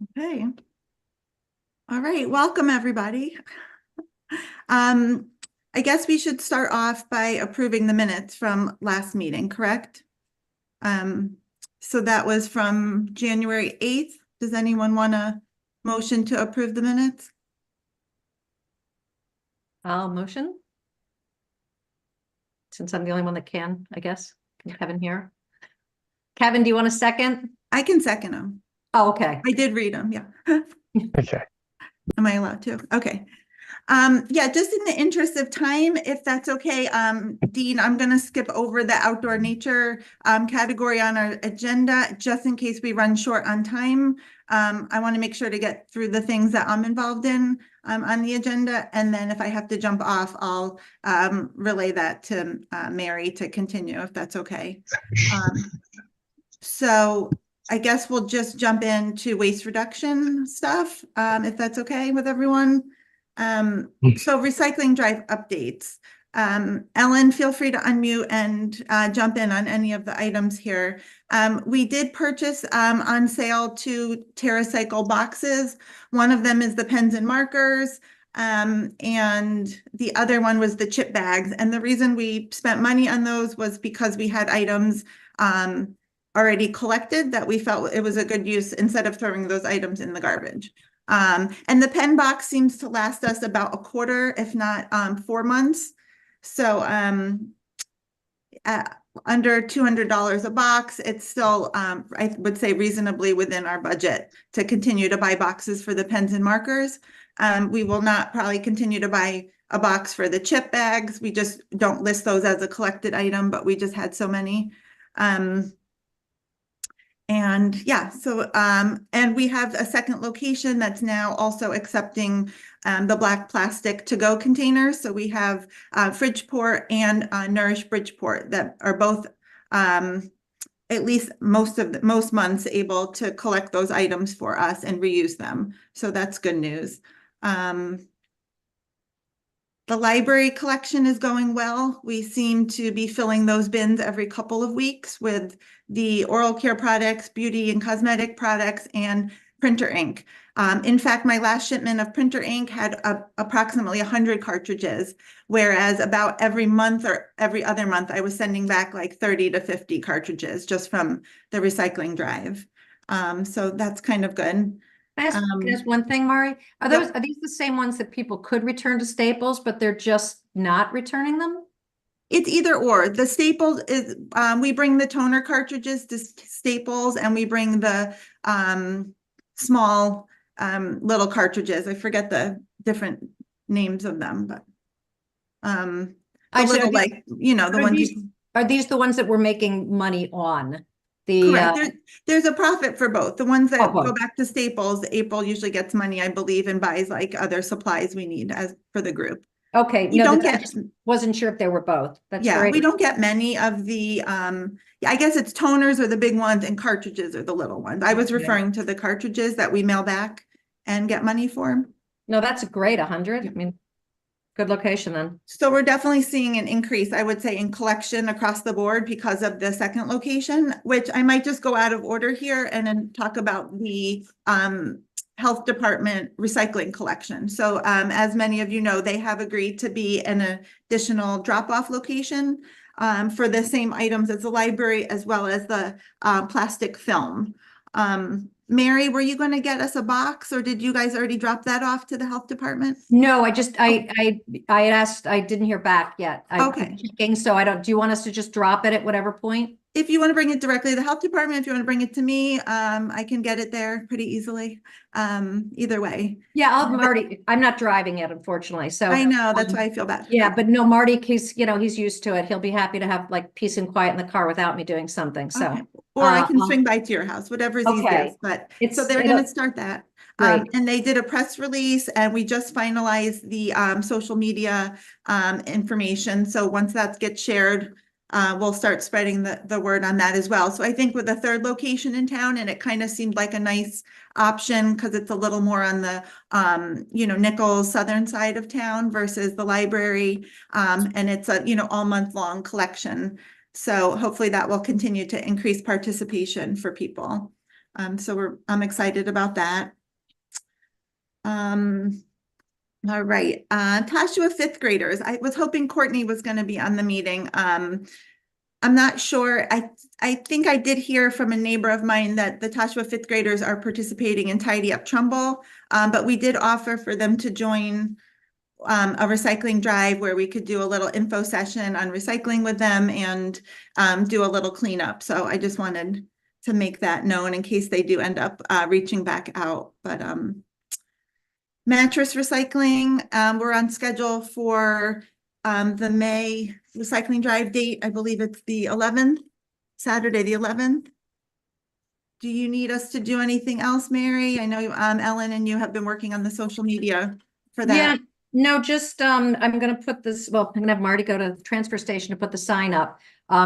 Okay. All right. Welcome, everybody. I guess we should start off by approving the minutes from last meeting, correct? Um, so that was from January 8th. Does anyone want a motion to approve the minutes? I'll motion. Since I'm the only one that can, I guess. Can Kevin here? Kevin, do you want a second? I can second them. Oh, okay. I did read them, yeah. Okay. Am I allowed to? Okay. Yeah, just in the interest of time, if that's okay, Dean, I'm gonna skip over the outdoor nature category on our agenda, just in case we run short on time. I want to make sure to get through the things that I'm involved in on the agenda, and then if I have to jump off, I'll relay that to Mary to continue, if that's okay. So I guess we'll just jump into waste reduction stuff, if that's okay with everyone. So recycling drive updates. Ellen, feel free to unmute and jump in on any of the items here. We did purchase on sale 2 TerraCycle boxes. One of them is the pens and markers, and the other one was the chip bags. And the reason we spent money on those was because we had items already collected that we felt it was a good use instead of throwing those items in the garbage. And the pen box seems to last us about a quarter, if not 4 months. So under $200 a box, it's still, I would say, reasonably within our budget to continue to buy boxes for the pens and markers. We will not probably continue to buy a box for the chip bags. We just don't list those as a collected item, but we just had so many. And yeah, so, and we have a second location that's now also accepting the black plastic to-go containers. So we have Fridgeport and Nourish Bridgeport that are both at least most months able to collect those items for us and reuse them. So that's good news. The library collection is going well. We seem to be filling those bins every couple of weeks with the oral care products, beauty and cosmetic products, and printer ink. In fact, my last shipment of printer ink had approximately 100 cartridges, whereas about every month or every other month, I was sending back like 30 to 50 cartridges just from the recycling drive. So that's kind of good. Can I ask one thing, Mari? Are these the same ones that people could return to Staples, but they're just not returning them? It's either or. The Staples is, we bring the toner cartridges to Staples, and we bring the small little cartridges. I forget the different names of them, but little, like, you know, the ones are these the ones that we're making money on? Correct. There's a profit for both. The ones that go back to Staples, April usually gets money, I believe, and buys like other supplies we need as for the group. Okay, you don't get. I just wasn't sure if they were both. That's yeah, great. We don't get many of the I guess it's toners are the big ones and cartridges are the little ones. I was referring to the cartridges that we mail back and get money for. No, that's great. 100. I mean, good location then. So we're definitely seeing an increase, I would say, in collection across the board because of the second location, which I might just go out of order here and then talk about the health department recycling collection. So as many of you know, they have agreed to be an additional drop-off location for the same items as the library, as well as the plastic film. Mary, were you going to get us a box, or did you guys already drop that off to the health department? No, I asked, I didn't hear back yet. Okay. Checking, so do you want us to just drop it at whatever point? If you want to bring it directly to the health department, if you want to bring it to me, I can get it there pretty easily. Either way. Yeah, I'm not driving it, unfortunately. So I know, that's why I feel bad. Yeah, but no, Marty, he's used to it. He'll be happy to have like peace and quiet in the car without me doing something. So, okay. Or I can swing by to your house, whatever is easiest. But so they're going to start that. And they did a press release, and we just finalized the social media information. So once that gets shared, we'll start spreading the word on that as well. So I think with the third location in town, and it kind of seemed like a nice option because it's a little more on the, Nichols southern side of town versus the library. And it's a, all month long collection. So hopefully that will continue to increase participation for people. So I'm excited about that. All right, Tasha, fifth graders. I was hoping Courtney was going to be on the meeting. I'm not sure. I think I did hear from a neighbor of mine that the Tasha fifth graders are participating in Tidy Up Trumbull, but we did offer for them to join a recycling drive where we could do a little info session on recycling with them and do a little cleanup. So I just wanted to make that known in case they do end up reaching back out. But mattress recycling, we're on schedule for the May recycling drive date. I believe it's the 11th, Saturday, the 11th. Do you need us to do anything else, Mary? I know Ellen and you have been working on the social media for that. Yeah, no, just, I'm gonna put this, well, I'm gonna have Marty go to the transfer station to put the sign up.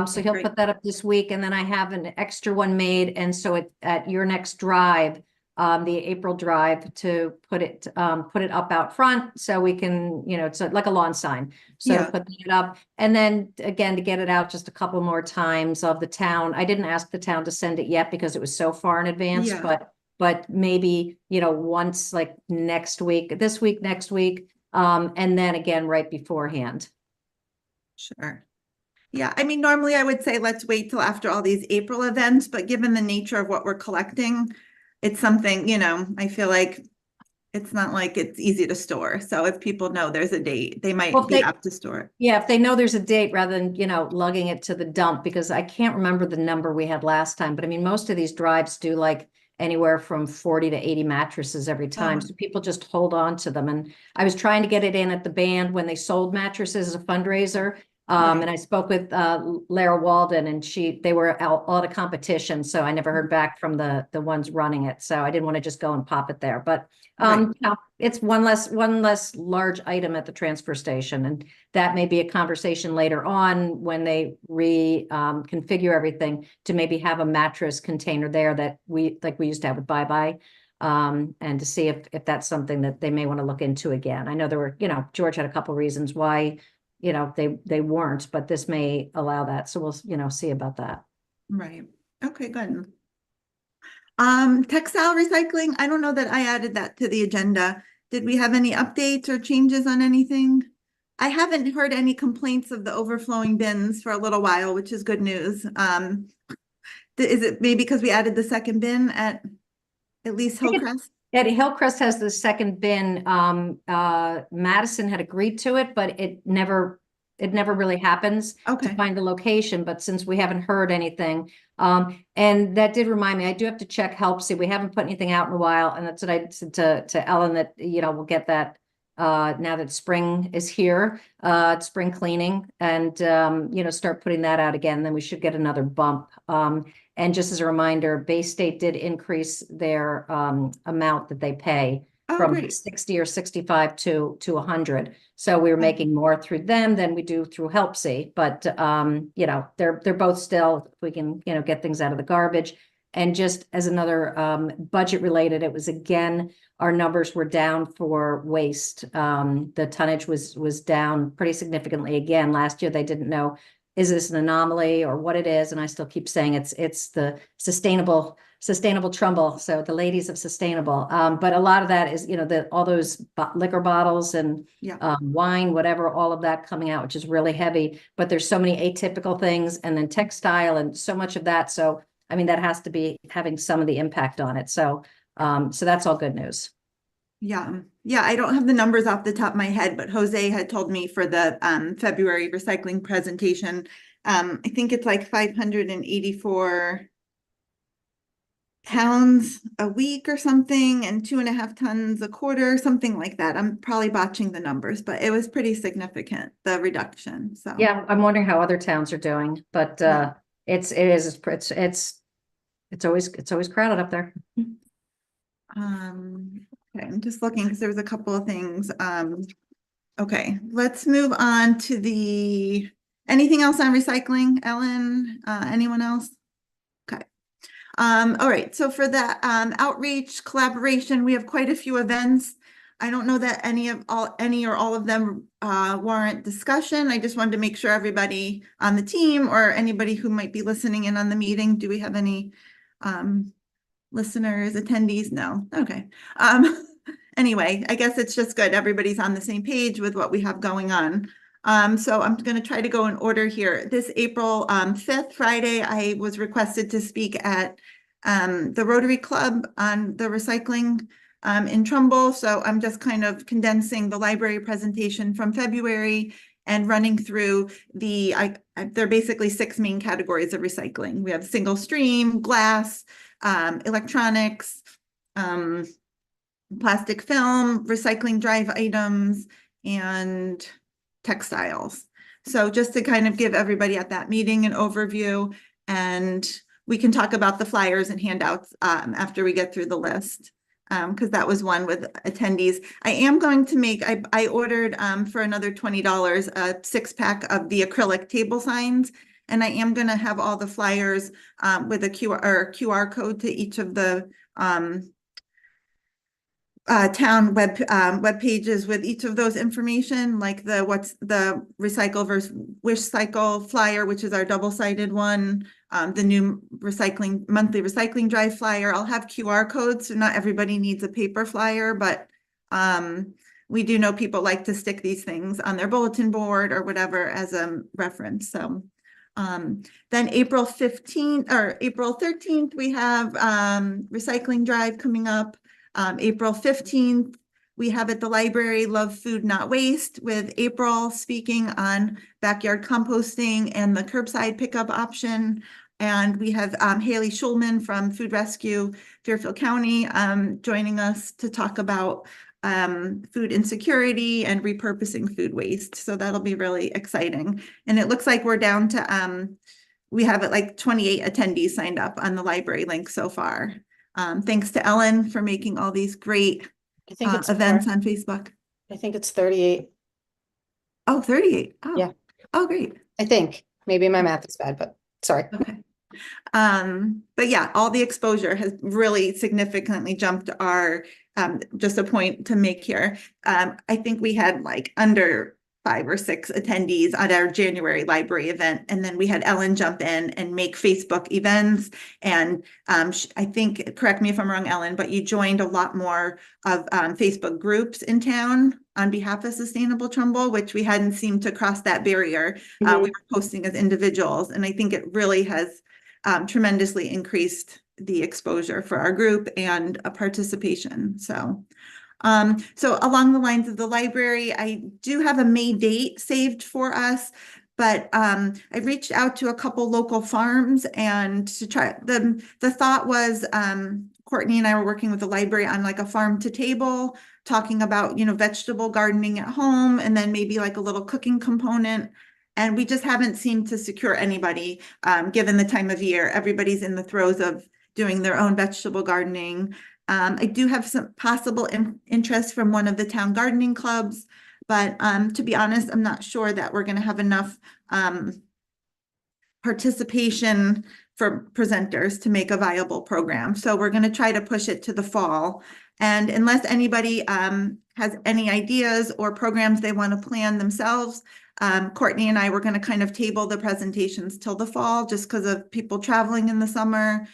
So he'll Great. put that up this week, and then I have an extra one made, and so at your next drive, the April drive, to put it up out front, so we can, it's like a lawn sign. So Yeah. put it up, and then again, to get it out just a couple more times of the town. I didn't ask the town to send it yet because it was so far in advance, Yeah. but maybe, once, like next week, this week, next week, and then again right beforehand. Sure. Yeah, I mean, normally I would say let's wait till after all these April events, but given the nature of what we're collecting, it's something, I feel like it's not like it's easy to store. So if people know there's a date, they might Well, if be they- apt to store it. Yeah, if they know there's a date, rather than, lugging it to the dump, because I can't remember the number we had last time, but I mean, most of these drives do like anywhere from 40 to 80 mattresses every time. Oh. So people just hold on to them. And I was trying to get it in at the band when they sold mattresses as a fundraiser. Right. And I spoke with Lara Walden, and they were out of competition. So I never heard back from the ones running it. So I didn't want to just go and pop it there. But Right. it's one less large item at the transfer station. And that may be a conversation later on when they configure everything, to maybe have a mattress container there that we used to have with Bye Bye. And to see if that's something that they may want to look into again. I know there were, George had a couple reasons why, they weren't, but this may allow that. So we'll, see about that. Right. Okay, good. Textile recycling, I don't know that I added that to the agenda. Did we have any updates or changes on anything? I haven't heard any complaints of the overflowing bins for a little while, which is good news. Is it maybe because we added the second bin at least Hillcrest? Eddie Hillcrest has the second bin. Madison had agreed to it, but it never really happens Okay. to find the location. But since we haven't heard anything, and that did remind me, I do have to check HelpSee. We haven't put anything out in a while, and that's what I said to Ellen, that we'll get that now that spring is here, spring cleaning, and start putting that out again. Then we should get another bump. And just as a reminder, Bay State did increase their amount that they pay from great. 60 or 65 to 100. So we were making more through them than we do through HelpSee. But they're both still, if we can get things out of the garbage. And just as another budget related, it was, again, our numbers were down for waste. The tonnage was down pretty significantly again. Last year they didn't know, is this an anomaly or what it is? And I still keep saying it's the sustainable Trumbull. So the ladies of sustainable. But a lot of that is, all those liquor bottles and wine, whatever, all of that coming out, which is really heavy. But there's so many atypical things, and then textile and so much of that. So, I mean, that has to be having some of the impact on it. So, so that's all good news. Yeah. Yeah. I don't have the numbers off the top of my head, but Jose had told me for the February recycling presentation, I think it's like 584 pounds a week or something, and 2.5 tons a quarter, something like that. I'm probably botching the numbers, but it was pretty significant, the reduction. So yeah, I'm wondering how other towns are doing, but it's always crowded up there. Okay, I'm just looking because there was a couple of things. Okay, let's move on to anything else on recycling, Ellen? Anyone else? Okay. All right, so for the outreach collaboration, we have quite a few events. I don't know that any or all of them warrant discussion. I just wanted to make sure everybody on the team or anybody who might be listening in on the meeting, do we have any listeners, attendees? No. Okay. Anyway, I guess it's just good. Everybody's on the same page with what we have going on. So I'm going to try to go in order here. This April 5th, Friday, I was requested to speak at the Rotary Club on the recycling in Trumbull. So I'm just kind of condensing the library presentation from February and running through they're basically 6 main categories of recycling. We have single stream, glass, electronics, plastic film, recycling drive items, and textiles. So just to kind of give everybody at that meeting an overview, and we can talk about the flyers and handouts after we get through the list. Because that was one with attendees. I am going to make, I ordered for another $20 a 6-pack of the acrylic table signs. And I am going to have all the flyers with a QR code to each of the town web pages with each of those information, like what's the recycle versus wish cycle flyer, which is our double-sided one, the new monthly recycling drive flyer. I'll have QR codes, so not everybody needs a paper flyer, but we do know people like to stick these things on their bulletin board or whatever as a reference. So then April 15th or April 13th, we have recycling drive coming up. April 15th, we have at the library Love Food Not Waste with April speaking on backyard composting and the curbside pickup option. And we have Haley Schulman from Food Rescue Fairfield County joining us to talk about food insecurity and repurposing food waste. So that'll be really exciting. And it looks like we're down to, we have like 28 attendees signed up on the library link so far. Thanks to Ellen for making all these great I think it's events more. on Facebook. I think it's 38. Oh, 38. Oh, Yeah. Oh, great. I think maybe my math is bad, but sorry. Okay. But yeah, all the exposure has really significantly jumped our, just a point to make here. I think we had like under 5 or 6 attendees at our January library event. And then we had Ellen jump in and make Facebook events. And I think, correct me if I'm wrong, Ellen, but you joined a lot more of Facebook groups in town on behalf of Sustainable Trumbull, which we hadn't seemed to cross that barrier. We were posting as individuals. And I think it really has tremendously increased the exposure for our group and a participation. So along the lines of the library, I do have a May date saved for us, but I reached out to a couple local farms and to try, the thought was Courtney and I were working with the library on like a farm to table, talking about, vegetable gardening at home, and then maybe like a little cooking component. And we just haven't seemed to secure anybody, given the time of year. Everybody's in the throes of doing their own vegetable gardening. I do have some possible interest from one of the town gardening clubs, but to be honest, I'm not sure that we're going to have enough participation for presenters to make a viable program. So we're going to try to push it to the fall. And unless anybody has any ideas or programs they want to plan themselves, Courtney and I were going to kind of table the presentations till the fall just because of people traveling in the summer.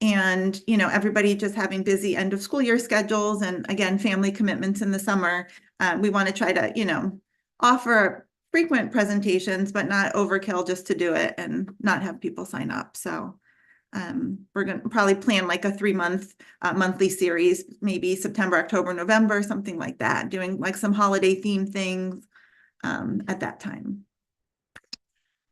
And, everybody just having busy end of school year schedules and again, family commitments in the summer. We want to try to, offer frequent presentations, but not overkill just to do it and not have people sign up. So we're going to probably plan like a 3-month monthly series, maybe September, October, November, something like that, doing like some holiday themed things at that time.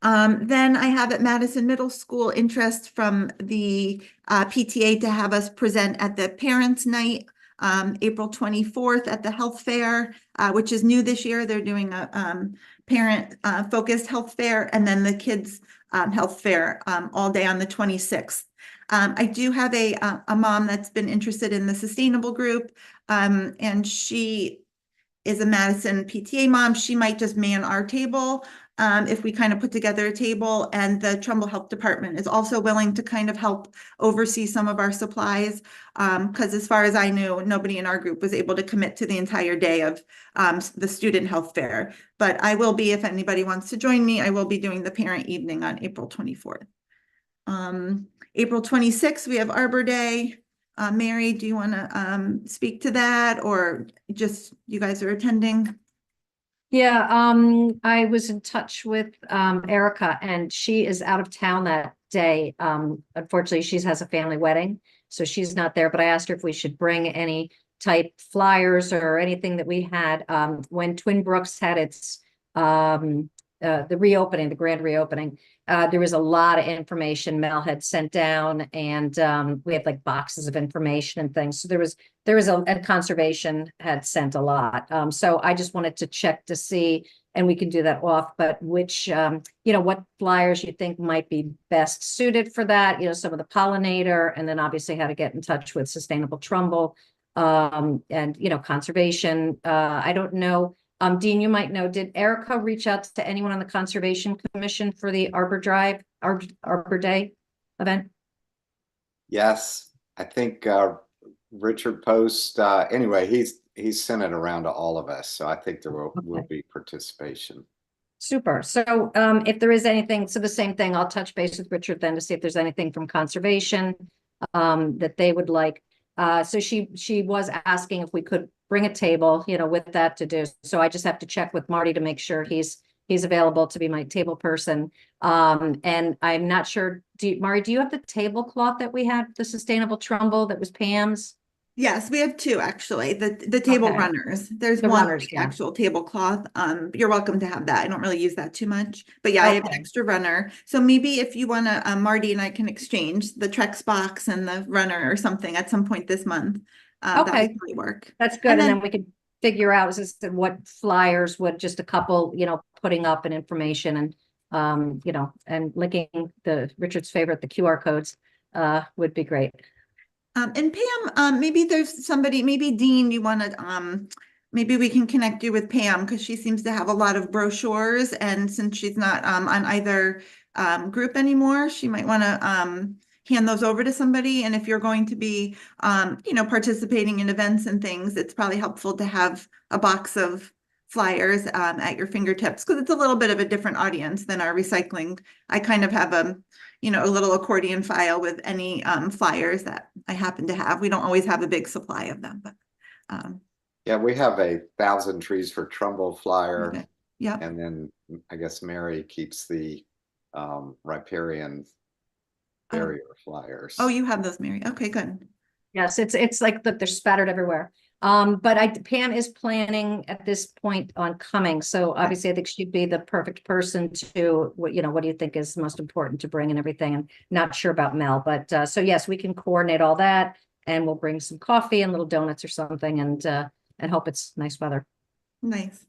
Then I have at Madison Middle School interest from the PTA to have us present at the Parents' Night, April 24th at the health fair, which is new this year. They're doing a parent focused health fair and then the kids health fair all day on the 26th. I do have a mom that's been interested in the sustainable group, and she is a Madison PTA mom. She might just man our table if we kind of put together a table, and the Trumbull Health Department is also willing to kind of help oversee some of our supplies. Because as far as I knew, nobody in our group was able to commit to the entire day of the student health fair. But I will be, if anybody wants to join me, I will be doing the parent evening on April 24th. April 26th, we have Arbor Day. Mary, do you want to speak to that, or just you guys are attending? Yeah, I was in touch with Erica, and she is out of town that day. Unfortunately, she has a family wedding, so she's not there, but I asked her if we should bring any type flyers or anything that we had when Twin Brooks had its the reopening, the grand reopening. There was a lot of information Mel had sent down, and we had like boxes of information and things. So there was and conservation had sent a lot. So I just wanted to check to see, and we can do that off, but which, what flyers you think might be best suited for that, some of the pollinator, and then obviously how to get in touch with Sustainable Trumbull, and, conservation. I don't know. Dean, you might know, did Erica reach out to anyone on the Conservation Commission for the Arbor Day event? Yes, I think Richard Post, anyway, he's sent it around to all of us, so I think there will be participation. Super. So if there is anything, so the same thing, I'll touch base with Richard then to see if there's anything from conservation that they would like. So she was asking if we could bring a table, with that to do. So I just have to check with Marty to make sure he's available to be my table person. And I'm not sure, Marty, do you have the tablecloth that we had, the Sustainable Trumbull that was Pam's? Yes, we have two actually, the table Okay. runners. There's The one runners, yeah. actual tablecloth. You're welcome to have that. I don't really use that too much, but yeah, I have an Okay. extra runner. So maybe if you want to, Marty and I can exchange the Trex box and the runner or something at some point this month. That Okay. would probably work. That's good. And then we could figure out what flyers would just a couple, putting up and information and, and linking Richard's favorite, the QR codes, would be great. And Pam, maybe there's somebody, maybe Dean, you want to, maybe we can connect you with Pam because she seems to have a lot of brochures, and since she's not on either group anymore, she might want to hand those over to somebody. And if you're going to be, participating in events and things, it's probably helpful to have a box of flyers at your fingertips because it's a little bit of a different audience than our recycling. I kind of have a little accordion file with any flyers that I happen to have. We don't always have a big supply of them, but yeah, we have a 1,000 Trees for Trumbull flyer. okay. Yeah. And then I guess Mary keeps the riparian barrier flyers. Oh, you have those, Mary. Okay, good. Yes, it's like they're spattered everywhere. But Pam is planning at this point on coming. So obviously I think she'd be the perfect person to, what do you think is most important to bring and everything? I'm not sure about Mel, but so yes, we can coordinate all that and we'll bring some coffee and little donuts or something and hope it's nice weather. Nice.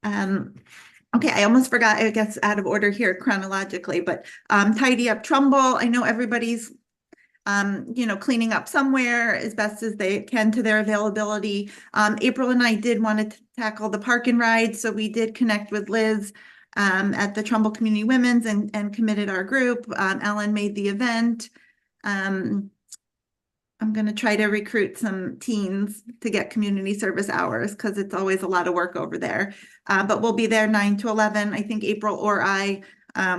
Okay, I almost forgot, I guess out of order here chronologically, but Tidy Up Trumbull. I know everybody's cleaning up somewhere as best as they can to their availability. April and I did want to tackle the park and ride, so we did connect with Liz at the Trumbull Community Women's and committed our group. Ellen made the event. I'm going to try to recruit some teens to get community service hours because it's always a lot of work over there. But we'll be there 9 to 11. I think April or I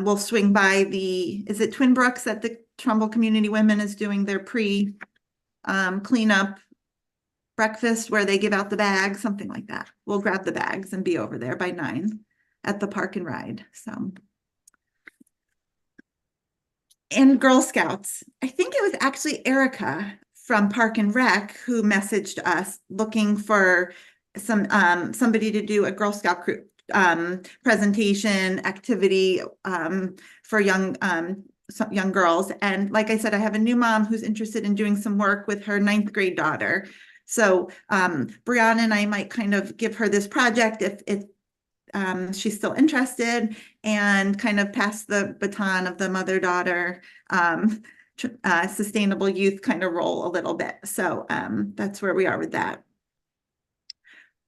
will swing by is it Twin Brooks at the Trumbull Community Women is doing their cleanup breakfast where they give out the bags, something like that. We'll grab the bags and be over there by 9 at the park and ride. So. And Girl Scouts, I think it was actually Erica from Park and Rec who messaged us looking for somebody to do a Girl Scout group presentation activity for young girls. And like I said, I have a new mom who's interested in doing some work with her 9th grade daughter. So Brianna and I might kind of give her this project if she's still interested, and kind of pass the baton of the mother-daughter sustainable youth kind of role a little bit. So that's where we are with that.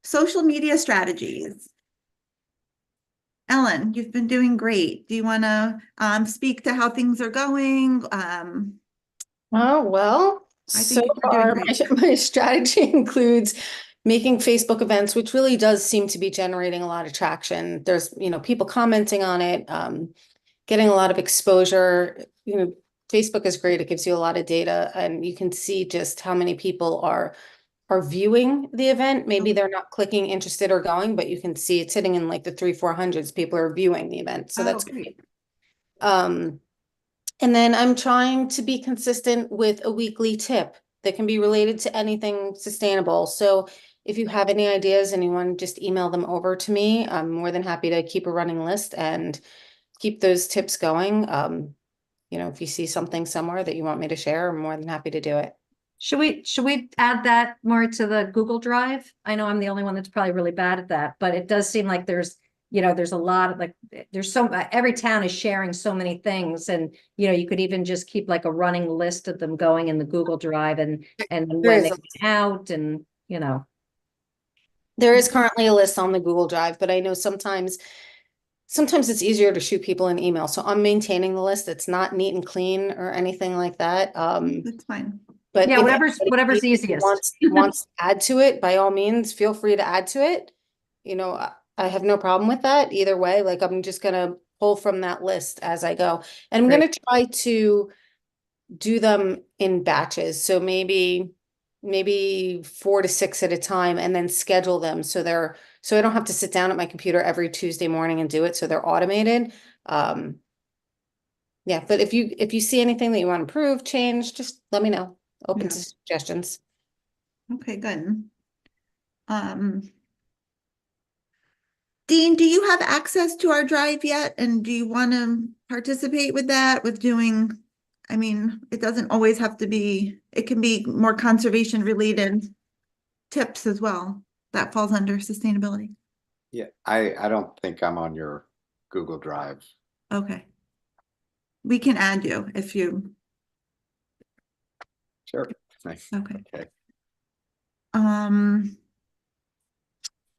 Social media strategies. Ellen, you've been doing great. Do you want to speak to how things are going? Oh, well, I think so you're doing far great. my strategy includes making Facebook events, which really does seem to be generating a lot of traction. There's, people commenting on it, getting a lot of exposure, Facebook is great. It gives you a lot of data and you can see just how many people are viewing the event. Maybe they're not clicking interested or going, but you can see it's hitting in like the 300-400s. People are viewing the event. So that's great. And then I'm trying to be consistent with a weekly tip that can be related to anything sustainable. So if you have any ideas and you want to just email them over to me, I'm more than happy to keep a running list and keep those tips going. You know, if you see something somewhere that you want me to share, I'm more than happy to do it. Should we add that more to the Google Drive? I know I'm the only one that's probably really bad at that, but it does seem like there's, you know, there's a lot of like, there's so, every town is sharing so many things, and, you know, you could even just keep like a running list of them going in the Google Drive and There when is they a- went out, and, you know. There is currently a list on the Google Drive, but I know sometimes it's easier to shoot people an email. So I'm maintaining the list. It's not neat and clean or anything like that. That's fine. But Yeah, if whatever's anybody easiest. wants to add to it, by all means, feel free to add to it. You know, I have no problem with that either way. Like I'm just gonna pull from that list as I go. And I'm gonna try to do them in batches. So maybe 4 to 6 at a time and then schedule them so I don't have to sit down at my computer every Tuesday morning and do it. So they're automated. Yeah, but if you see anything that you want to improve, change, just let me know. Open to suggestions. Okay, good. Dean, do you have access to our drive yet? And do you want to participate with that, with doing, I mean, it doesn't always have to be, it can be more conservation related tips as well. That falls under sustainability. Yeah, I don't think I'm on your Google Drive. Okay. We can add you if you, Sure. Nice. okay. Okay.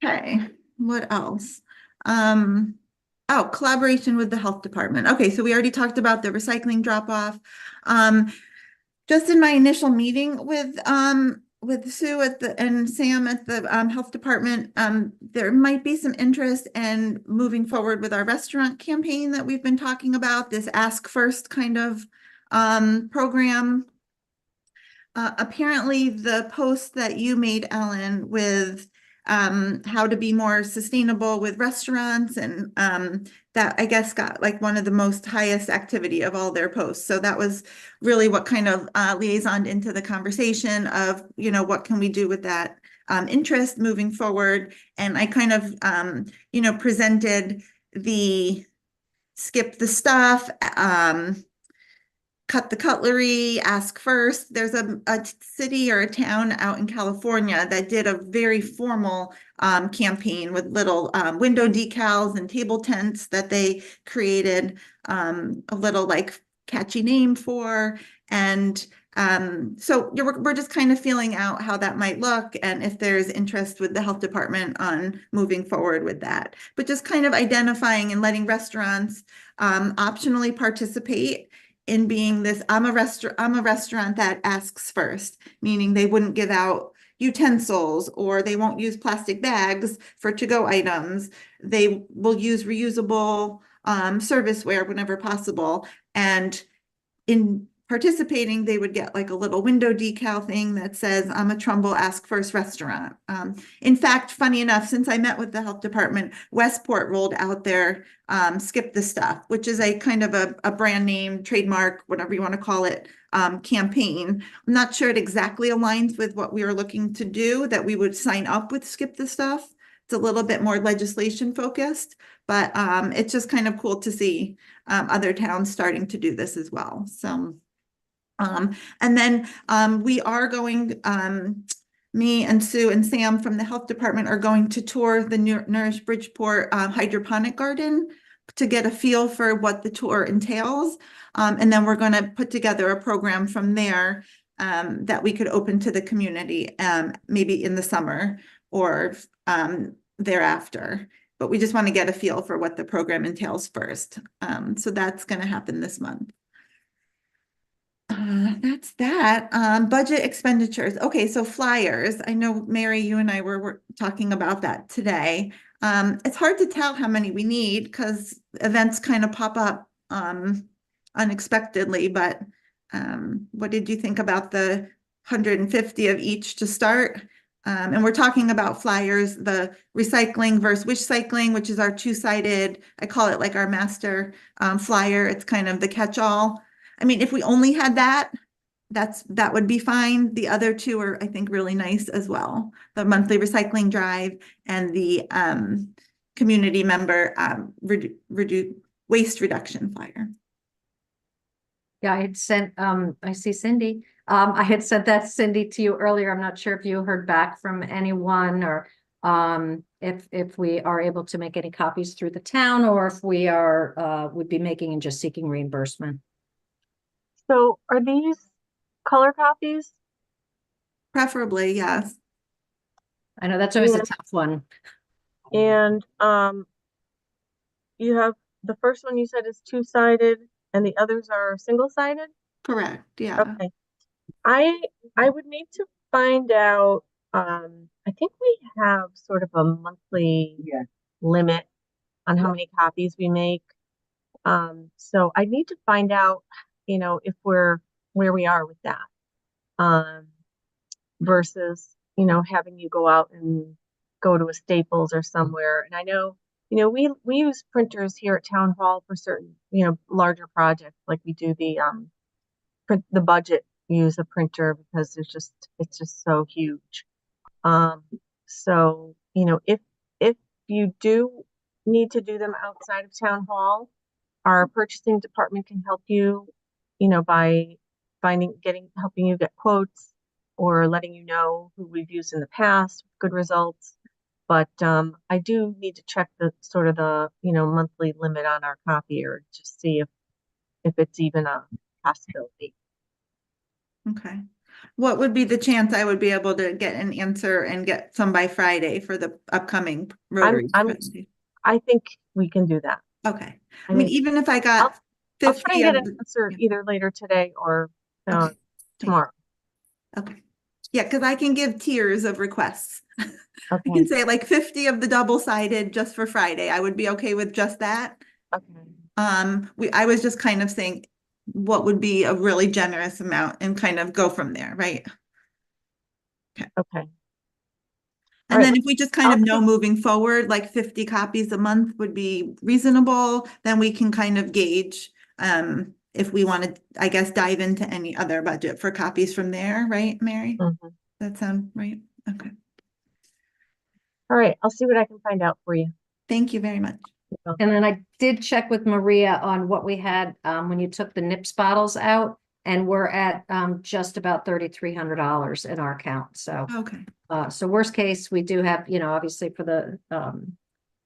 Okay, what else? Oh, collaboration with the health department. Okay, so we already talked about the recycling drop off. Just in my initial meeting with Sue and Sam at the health department, there might be some interest in moving forward with our restaurant campaign that we've been talking about, this Ask First kind of program. Apparently the post that you made, Ellen, with how to be more sustainable with restaurants, and that I guess got like one of the most highest activity of all their posts. So that was really what kind of liaisoned into the conversation of, you know, what can we do with that interest moving forward. And I kind of, you know, presented the skip the stuff, cut the cutlery, ask first. There's a city or a town out in California that did a very formal campaign with little window decals and table tents that they created a little like catchy name for. And so we're just kind of feeling out how that might look and if there's interest with the health department on moving forward with that. But just kind of identifying and letting restaurants optionally participate in being this, I'm a restaurant that asks first, meaning they wouldn't give out utensils or they won't use plastic bags for to-go items. They will use reusable serviceware whenever possible. And in participating, they would get like a little window decal thing that says, I'm a Trumbull Ask First restaurant. In fact, funny enough, since I met with the health department, Westport rolled out their Skip the Stuff, which is a kind of a brand name, trademark, whatever you want to call it, campaign. I'm not sure it exactly aligns with what we were looking to do, that we would sign up with Skip the Stuff. It's a little bit more legislation focused, but it's just kind of cool to see other towns starting to do this as well. So, and then we are going, me and Sue and Sam from the health department are going to tour the Nourish Bridgeport hydroponic garden to get a feel for what the tour entails. And then we're going to put together a program from there that we could open to the community maybe in the summer or thereafter. But we just want to get a feel for what the program entails first. So that's going to happen this month. That's that. Budget expenditures. Okay, so flyers. I know, Mary, you and I were talking about that today. It's hard to tell how many we need because events kind of pop up unexpectedly, but What did you think about the 150 of each to start? And we're talking about flyers, the recycling versus wish cycling, which is our two-sided, I call it like our master flyer. It's kind of the catch-all. I mean, if we only had that, that would be fine. The other two are, I think, really nice as well. The monthly recycling drive and the community member waste reduction flyer. Yeah, I had sent, I see Cindy. I had sent that, Cindy, to you earlier. I'm not sure if you heard back from anyone or if we are able to make any copies through the town or if we are would be making and just seeking reimbursement. So are these color copies? Preferably, yes. I know that's always a Yeah. tough one. And you have the first one you said is two-sided and the others are single-sided? Correct, yeah. Okay. I would need to find out, I think we have sort of a monthly limit on how many copies we make. So I need to find out, you know, if we're where we are with that. Versus, you know, having you go out and go to a Staples or somewhere. And I know, you know, we use printers here at Town Hall for certain, you know, larger projects, like we do the print the budget, we use a printer because it's just so huge. So, you know, if you do need to do them outside of Town Hall, our purchasing department can help you, you know, by helping you get quotes or letting you know who we've used in the past, good results. But I do need to check the sort of the, you know, monthly limit on our copier to see if it's even a possibility. Okay. What would be the chance I would be able to get an answer and get some by Friday for the upcoming Rotary? I think we can do that. Okay. I mean, even if I got I'll try 50 and get of an answer yeah. either later today or Okay. tomorrow. Okay. Yeah, because I can give tiers of requests. I Okay. can say like 50 of the double-sided just for Friday. I would be okay with just that. Okay. I was just kind of saying what would be a really generous amount and kind of go from there, right? Okay. And then right. if we just kind of I'll know moving forward, like 50 copies a month would be reasonable, then we can kind of gauge if we want to, I guess, dive into any other budget for copies from there, right, Mary? Mhm. That sound right? Okay. All right. I'll see what I can find out for you. Thank you very much. And then I did check with Maria on what we had when you took the NIPS bottles out, and we're at just about $3,300 in our account. So, Okay. so worst case, we do have, you know, obviously for the,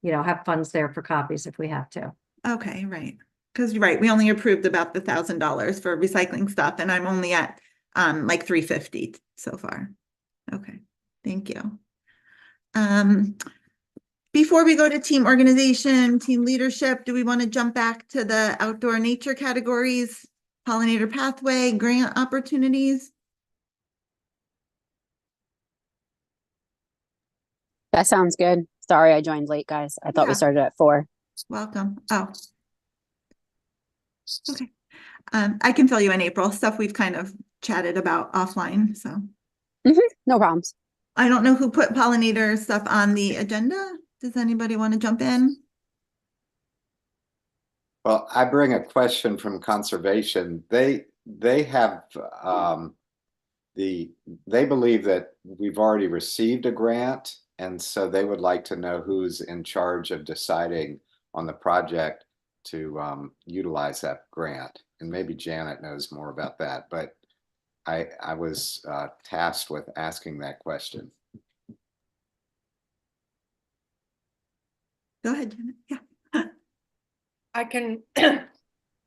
you know, have funds there for copies if we have to. Okay, right. Because you're right, we only approved about the $1,000 for recycling stuff, and I'm only at like 350 so far. Okay, thank you. Before we go to team organization, team leadership, do we want to jump back to the outdoor nature categories, pollinator pathway, grant opportunities? That sounds good. Sorry, I joined late, guys. I thought Yeah. we started at 4. Welcome. Oh. Okay. I can fill you in, April, stuff we've kind of chatted about offline, so. No problems. I don't know who put pollinator stuff on the agenda. Does anybody want to jump in? Well, I bring a question from conservation. They have they believe that we've already received a grant, and so they would like to know who's in charge of deciding on the project to utilize that grant. And maybe Janet knows more about that, but I was tasked with asking that question. Go ahead, Janet. Yeah. I can,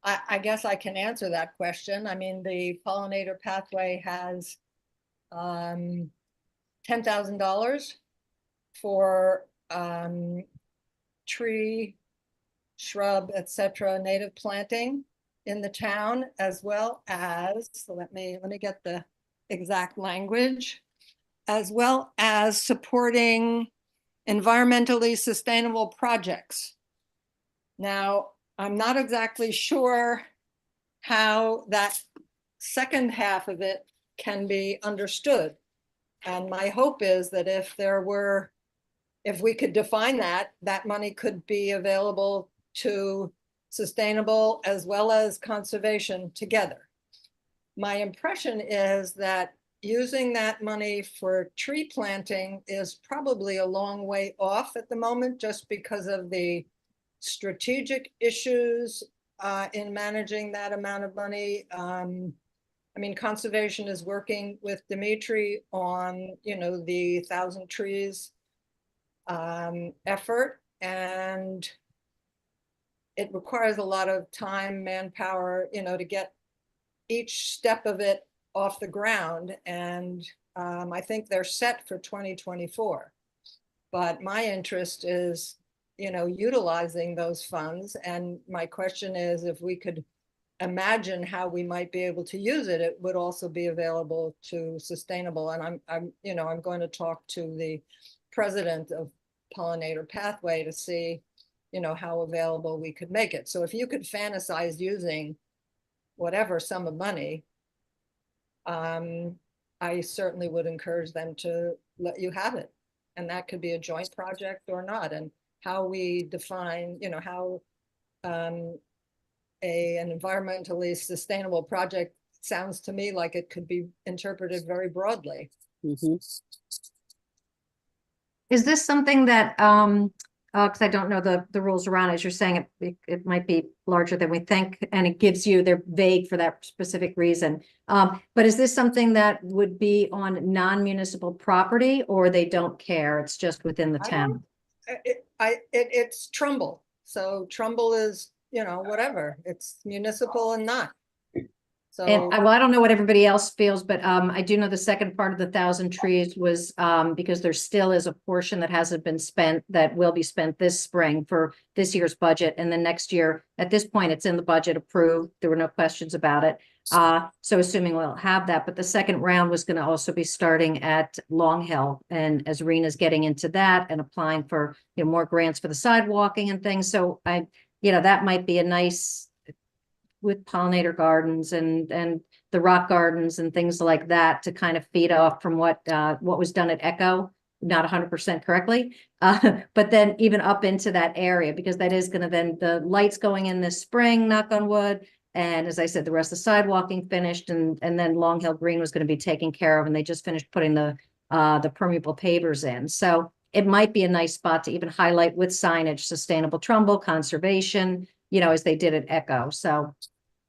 I guess I can answer that question. I mean, the pollinator pathway has $10,000 for tree, shrub, etc., native planting in the town, as well as, so let me get the exact language, as well as supporting environmentally sustainable projects. Now, I'm not exactly sure how that second half of it can be understood. And my hope is that if we could define that, that money could be available to sustainable as well as conservation together. My impression is that using that money for tree planting is probably a long way off at the moment, just because of the strategic issues in managing that amount of money. I mean, conservation is working with Dimitri on, the 1,000 trees effort, and it requires a lot of time, manpower, to get each step of it off the ground. And I think they're set for 2024. But my interest is, utilizing those funds. And my question is, if we could imagine how we might be able to use it, it would also be available to sustainable. And I'm going to talk to the president of Pollinator Pathway to see, how available we could make it. So if you could fantasize using whatever sum of money, I certainly would encourage them to let you have it. And that could be a joint project or not. And how we define, how an environmentally sustainable project sounds to me like it could be interpreted very broadly. Mhm. Is this something that, because I don't know the rules around it, as you're saying, it might be larger than we think, and it gives you, they're vague for that specific reason. But is this something that would be on non-municipal property, or they don't care? It's just within the town? It's Trumbull. So Trumbull is, whatever, it's municipal and not. So And well, I don't know what everybody else feels, but I do know the second part of the 1,000 trees was because there still is a portion that hasn't been spent that will be spent this spring for this year's budget. And then next year, at this point, it's in the budget approved. There were no questions about it. So assuming we'll have that, but the second round was going to also be starting at Long Hill. And as Rena's getting into that and applying for, more grants for the sidewalking and things. So that might be a nice, with pollinator gardens and the rock gardens and things like that, to kind of feed off from what was done at Echo, not 100% correctly, but then even up into that area, because that is going to then the lights going in this spring, knock on wood. And as I said, the rest of the sidewalking finished, and then Long Hill Green was going to be taken care of, and they just finished putting the permeable pavers in. So it might be a nice spot to even highlight with signage, sustainable Trumbull, conservation, as they did at Echo. So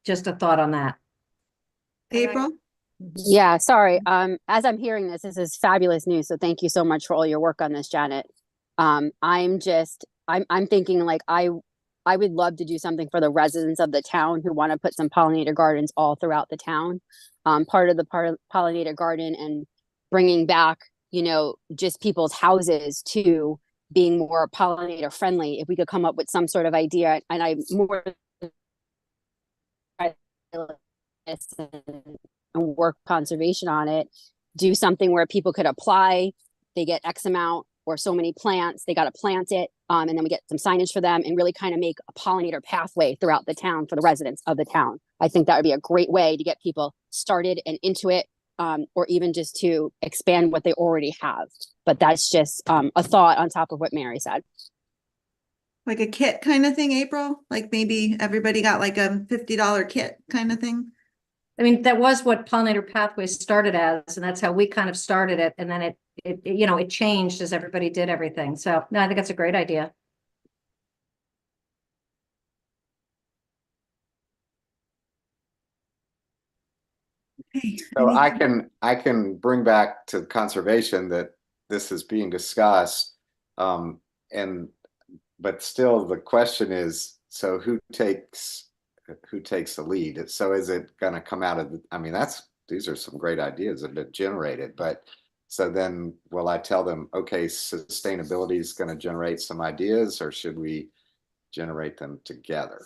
just a thought on that. April? Yeah, sorry. As I'm hearing this is fabulous news. So thank you so much for all your work on this, Janet. I'm thinking like I would love to do something for the residents of the town who want to put some pollinator gardens all throughout the town. Part of the pollinator garden and bringing back, just people's houses to being more pollinator friendly. If we could come up with some sort of idea, and I'm more and work conservation on it, do something where people could apply, they get X amount or so many plants, they got to plant it, and then we get some signage for them, and really kind of make a pollinator pathway throughout the town for the residents of the town. I think that would be a great way to get people started and into it, or even just to expand what they already have. But that's just a thought on top of what Mary said. Like a kit kind of thing, April? Like maybe everybody got like a $50 kit kind of thing? I mean, that was what Pollinator Pathways started as, and that's how we kind of started it. And then it changed as everybody did everything. So no, I think that's a great idea. Okay. So I anything- can bring back to conservation that this is being discussed. But still the question is, so who takes the lead? So is it going to come out of these are some great ideas that have been generated, but so then will I tell them, okay, sustainability is going to generate some ideas, or should we generate them together?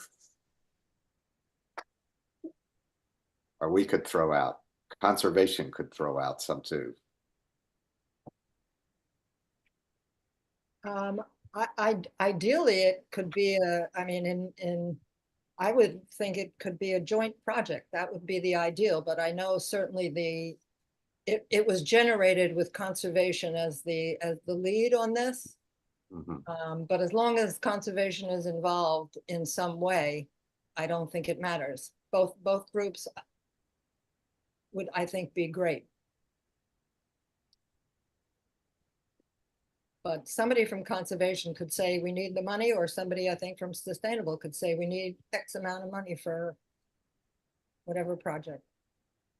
Or we could throw out, conservation could throw out some too. Ideally, it could be in I would think it could be a joint project. That would be the ideal, but I know certainly it was generated with conservation as the lead on this. Mhm. But as long as conservation is involved in some way, I don't think it matters. Both groups would, I think, be great. But somebody from conservation could say we need the money, or somebody I think from sustainable could say we need X amount of money for whatever project.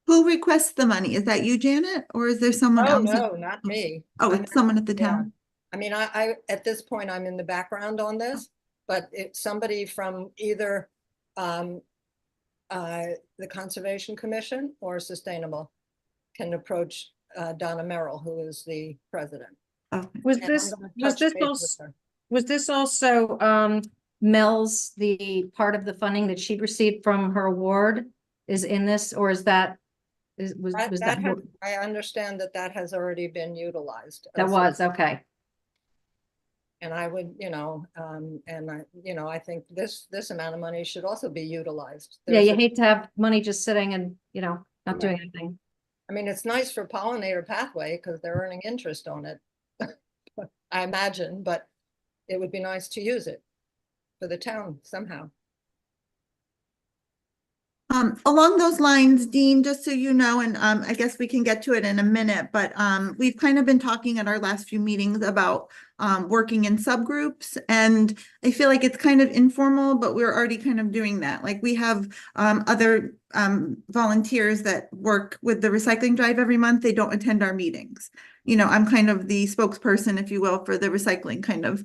Who requests the money? Is that you, Janet, or is there someone Oh, else? no, not me. Oh, I'm it's someone at the yeah. town. I mean, I, at this point, I'm in the background on this, but it's somebody from either the Conservation Commission or Sustainable can approach Donna Merrill, who is the president. Okay. Was And I'm this, gonna was touch this base with also, her. was this also, Mel's, the part of the funding that she received from her award is in this, or is that, was that, I understand that has already been utilized. that was, okay. And I would, and I think this amount of money should also be utilized. Yeah, you hate to have money just sitting and, not Right. doing anything. I mean, it's nice for Pollinator Pathway because they're earning interest on it. I imagine, but it would be nice to use it for the town somehow. Along those lines, Dean, just so you know, and I guess we can get to it in a minute, but we've kind of been talking at our last few meetings about working in subgroups, and I feel like it's kind of informal, but we're already kind of doing that. Like we have other volunteers that work with the recycling drive every month. They don't attend our meetings. I'm kind of the spokesperson, if you will, for the recycling kind of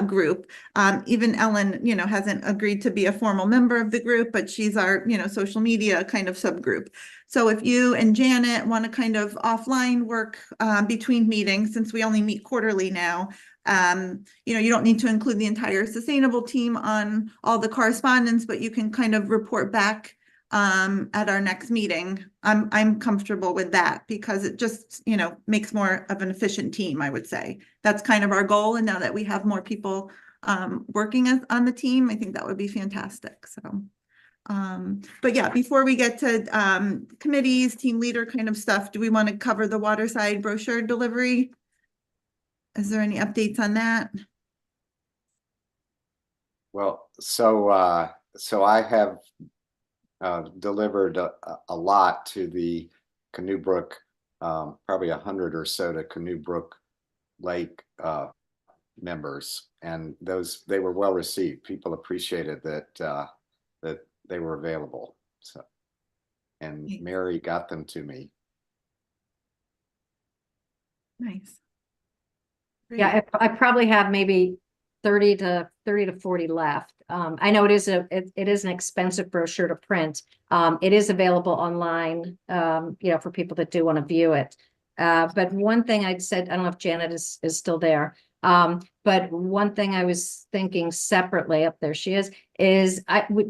group. Even Ellen, hasn't agreed to be a formal member of the group, but she's our, social media kind of subgroup. So if you and Janet want to kind of offline work between meetings, since we only meet quarterly now, you don't need to include the entire sustainable team on all the correspondence, but you can kind of report back at our next meeting. I'm comfortable with that because it just, makes more of an efficient team, I would say. That's kind of our goal. And now that we have more people working on the team, I think that would be fantastic. So, but yeah, before we get to committees, team leader kind of stuff, do we want to cover the Waterside brochure delivery? Is there any updates on that? Well, so I have delivered a lot to the Canoe Brook, probably 100 or so to Canoe Brook Lake members, and they were well received. People appreciated that they were available. So, and Mary got them to me. Nice. Yeah, I probably have maybe 30 to 40 left. I know it is an expensive brochure to print. It is available online, for people that do want to view it. But one thing I'd said, I don't know if Janet is still there. But one thing I was thinking separately, up there she is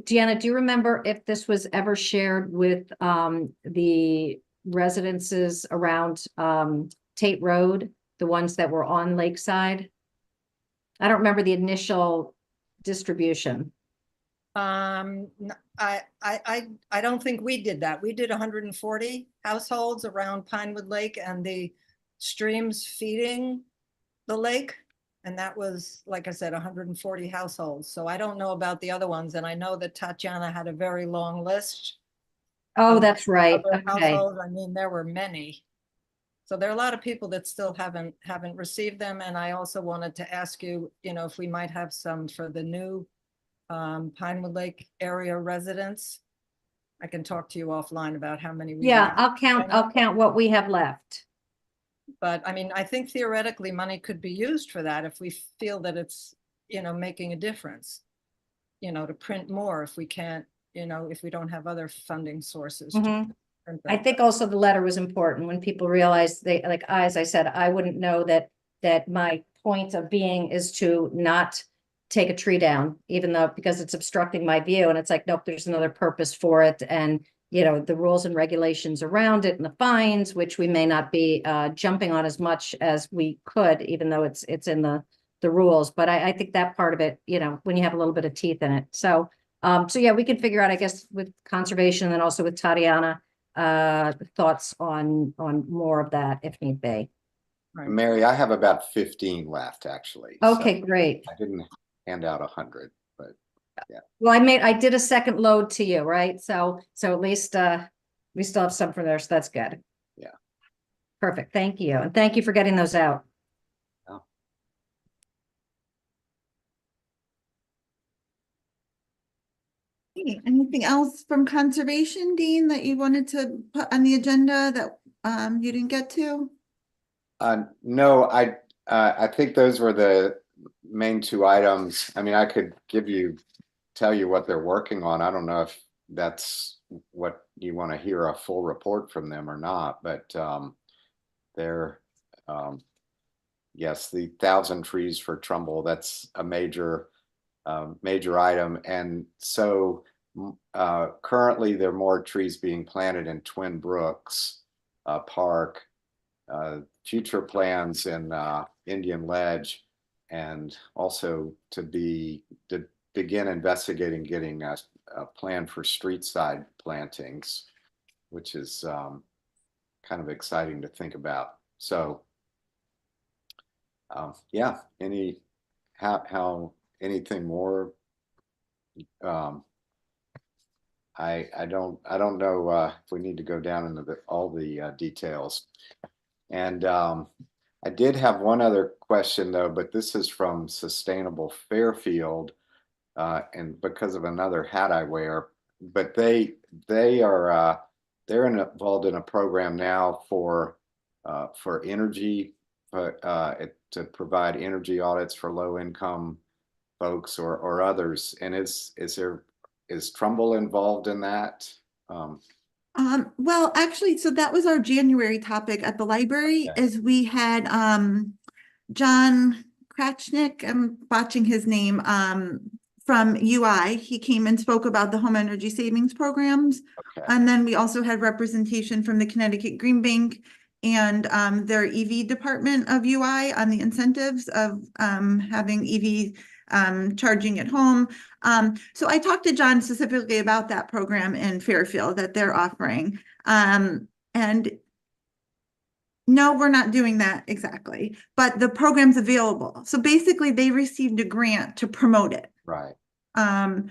Janet, do you remember if this was ever shared with the residences around Tate Road, the ones that were on Lakeside? I don't remember the initial distribution. I don't think we did that. We did 140 households around Pinewood Lake and the streams feeding the lake. And that was, like I said, 140 households. So I don't know about the other ones. And I know that Tatiana had a very long list. Oh, that's right. Other Okay. households. I mean, there were many. So there are a lot of people that still haven't received them. And I also wanted to ask you, if we might have some for the new Pinewood Lake area residents. I can talk to you offline about how many. Yeah, I'll count what we have left. But I mean, I think theoretically money could be used for that if we feel that it's, making a difference, to print more if we can't, if we don't have other funding sources. Mhm. To I think also the letter was important when people realized as I said, I wouldn't know that my point of being is to not take a tree down, even though, because it's obstructing my view. And it's like, nope, there's another purpose for it. And, the rules and regulations around it and the fines, which we may not be jumping on as much as we could, even though it's in the rules. But I think that part of it, when you have a little bit of teeth in it. So So yeah, we can figure out, I guess, with conservation and then also with Tatiana, thoughts on more of that if need be. Mary, I have about 15 left, actually. so Okay, great. I didn't hand out 100, but Well, I did a second load to you, right? So at least, we still have some for there, so that's good. Yeah. Perfect. Thank you. And thank you for getting those out. Okay, anything else from conservation, Dean, that you wanted to put on the agenda that you didn't get to? no, I think those were the main two items. I mean, I could tell you what they're working on. I don't know if that's what you want to hear, a full report from them or not, but they're yes, the 1,000 trees for Trumbull, that's a major item. And so currently there are more trees being planted in Twin Brooks Park, future plans in Indian Ledge, and also to begin investigating getting a plan for street side plantings, which is kind of exciting to think about. So yeah, anything more? I don't know if we need to go down into all the details. And I did have one other question though, but this is from Sustainable Fairfield, and because of another hat I wear. But they're involved in a program now for energy, to provide energy audits for low income folks or others. And is Trumbull involved in that? Well, actually, so that was our January topic at the library, Okay. is we had John Kratchnick, I'm botching his name, from UI. He came and spoke about the home energy savings programs. Okay. And then we also had representation from the Connecticut Green Bank and their EV department of UI on the incentives of having EV charging at home. So I talked to John specifically about that program in Fairfield that they're offering. And no, we're not doing that exactly, but the program's available. So basically they received a grant to promote it. Right.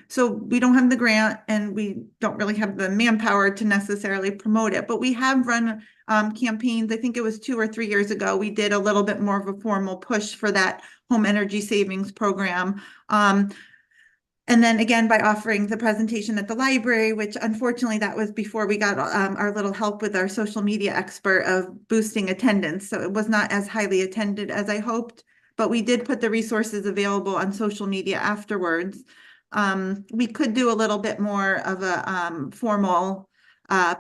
So we don't have the grant and we don't really have the manpower to necessarily promote it, but we have run campaigns. I think it was 2 or 3 years ago. We did a little bit more of a formal push for that home energy savings program. And then again, by offering the presentation at the library, which unfortunately that was before we got our little help with our social media expert of boosting attendance. So it was not as highly attended as I hoped, but we did put the resources available on social media afterwards. We could do a little bit more of a formal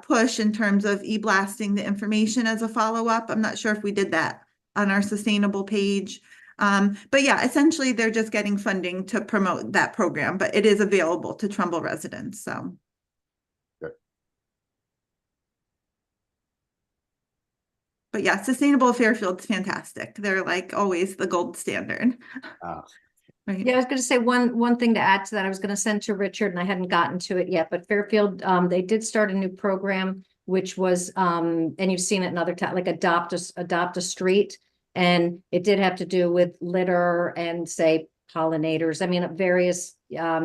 push in terms of e-blasting the information as a follow-up. I'm not sure if we did that on our sustainable page. But yeah, essentially they're just getting funding to promote that program, but it is available to Trumbull residents, so. Good. But yeah, Sustainable Fairfield's fantastic. They're like always the gold standard. Right. Yeah, I was gonna say one thing to add to that. I was gonna send to Richard and I hadn't gotten to it yet, but Fairfield, they did start a new program, which was, and you've seen it in other towns, like adopt a street. And it did have to do with litter and say pollinators. I mean, various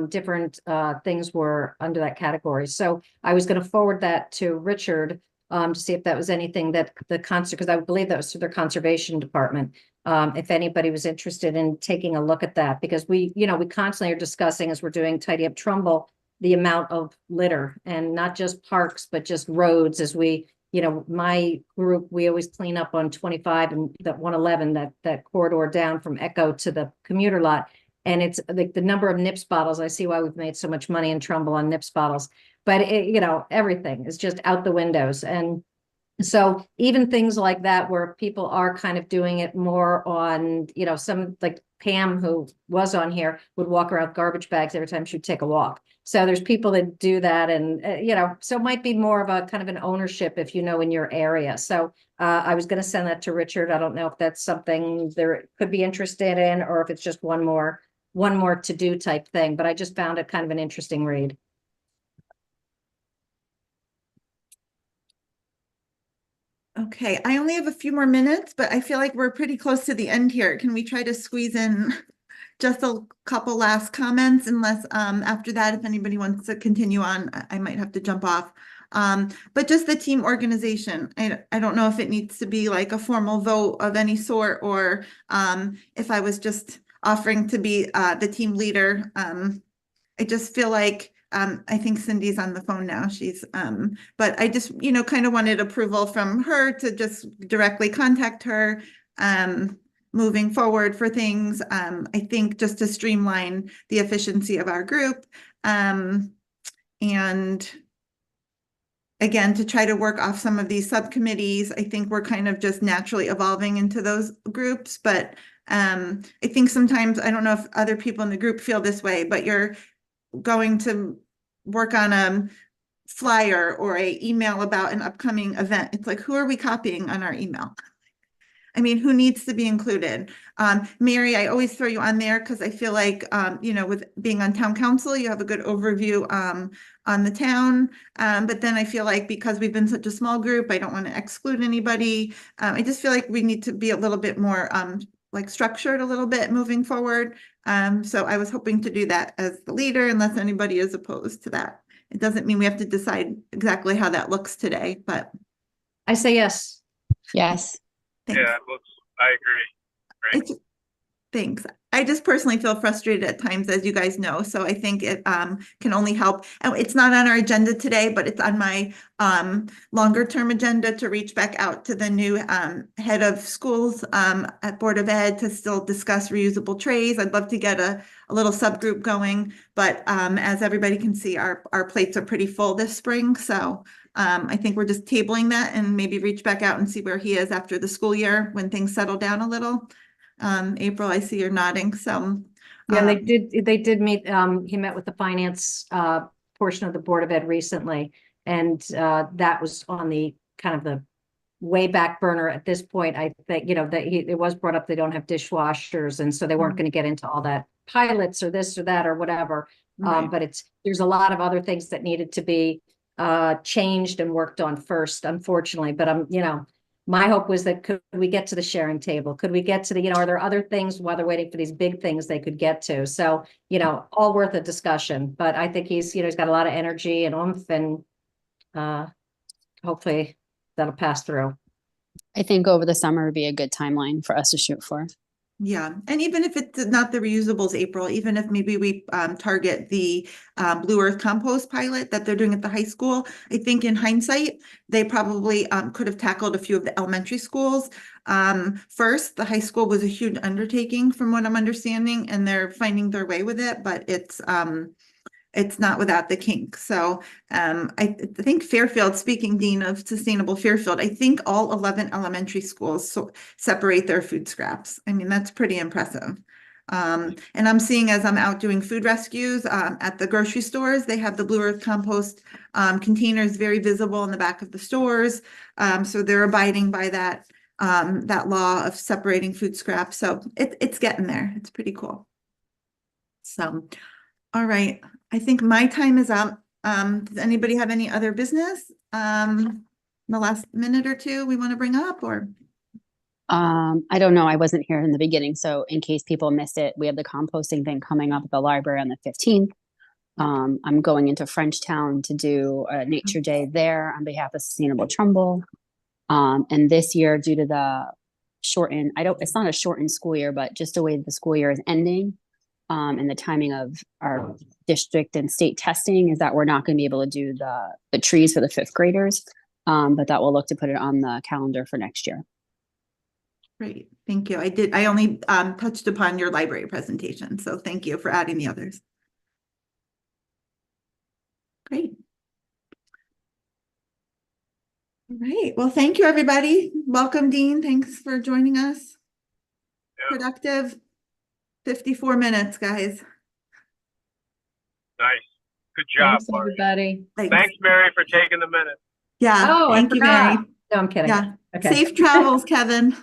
different things were under that category. So I was going to forward that to Richard to see if that was anything that because I believe that was through their conservation department. If anybody was interested in taking a look at that, because we constantly are discussing as we're doing Tidy Up Trumbull, the amount of litter, and not just parks, but just roads. As we, my group, we always clean up on 25 and that 111, that corridor down from Echo to the commuter lot. And it's like the number of Nips bottles. I see why we've made so much money in Trumbull on Nips bottles, but everything is just out the windows. And so even things like that, where people are kind of doing it more on, some like Pam, who was on here, would walk around with garbage bags every time she'd take a walk. So there's people that do that. And, so it might be more of a kind of an ownership, if in your area. So I was going to send that to Richard. I don't know if that's something there could be interested in, or if it's just one more one more to do type thing, but I just found it kind of an interesting read. Okay, I only have a few more minutes, but I feel like we're pretty close to the end here. Can we try to squeeze in just a couple last comments, unless after that, if anybody wants to continue on, I might have to jump off. But just the team organization, I don't know if it needs to be like a formal vote of any sort, or if I was just offering to be the team leader. I just feel like I think Cindy's on the phone now. She's but I just, kind of wanted approval from her to just directly contact her moving forward for things. I think just to streamline the efficiency of our group. And again, to try to work off some of these subcommittees. I think we're kind of just naturally evolving into those groups, but I think sometimes, I don't know if other people in the group feel this way, but you're going to work on a flyer or a email about an upcoming event. It's like, who are we copying on our email? I mean, who needs to be included? Mary, I always throw you on there because I feel like, with being on town council, you have a good overview on the town. But then I feel like because we've been such a small group, I don't want to exclude anybody. I just feel like we need to be a little bit more like structured a little bit moving forward. So I was hoping to do that as the leader, unless anybody is opposed to that. It doesn't mean we have to decide exactly how that looks today, but I say yes. Yes. thanks. Yeah, it looks, I agree. It's, thanks. I just personally feel frustrated at times, as you guys know, so I think it can only help. And it's not on our agenda today, but it's on my longer term agenda to reach back out to the new head of schools at Board of Ed to still discuss reusable trays. I'd love to get a little subgroup going, but as everybody can see, our plates are pretty full this spring, so I think we're just tabling that and maybe reach back out and see where he is after the school year when things settle down a little. April, I see you're nodding, so. Yeah, they did meet, he met with the finance portion of the Board of Ed recently. And that was on the kind of the way back burner at this point. I think, that it was brought up, they don't have dishwashers. And so they weren't going to get into all that pilots or this or that or whatever. Right. But there's a lot of other things that needed to be changed and worked on first, unfortunately. But my hope was that could we get to the sharing table? Could we get to the, are there other things while they're waiting for these big things they could get to? So, all worth a discussion, but I think he's got a lot of energy and oomph, and hopefully that'll pass through. I think over the summer would be a good timeline for us to shoot for. Yeah, and even if it's not the reusables, April, even if maybe we target the Blue Earth compost pilot that they're doing at the high school, I think in hindsight, they probably could have tackled a few of the elementary schools. First, the high school was a huge undertaking from what I'm understanding, and they're finding their way with it, but it's not without the kink. So I think Fairfield, speaking Dean of Sustainable Fairfield, I think all 11 elementary schools separate their food scraps. I mean, that's pretty impressive. And I'm seeing, as I'm out doing food rescues at the grocery stores, they have the Blue Earth compost containers very visible in the back of the stores. So they're abiding by that law of separating food scraps. So it's getting there. It's pretty cool. So, all right. I think my time is up. Does anybody have any other business in the last minute or two we want to bring up, or? I don't know. I wasn't here in the beginning. So in case people missed it, we have the composting thing coming up at the library on the 15th. I'm going into Frenchtown to do a nature day there on behalf of Sustainable Trumbull. And this year, due to the it's not a shortened school year, but just the way the school year is ending, and the timing of our district and state testing, is that we're not going to be able to do the trees for the 5th graders. But that will look to put it on the calendar for next year. Great, thank you. I only touched upon your library presentation, so thank you for adding the others. Great. All right, well, thank you, everybody. Welcome, Dean. Thanks for joining us. Yeah. Productive 54 minutes, guys. Nice. Good job, Thanks, Marty. everybody. Thanks, Mary, for taking the minute. Yeah, Oh, I thank you, forgot. Mary. No, I'm kidding. Yeah, Okay. safe travels, Kevin.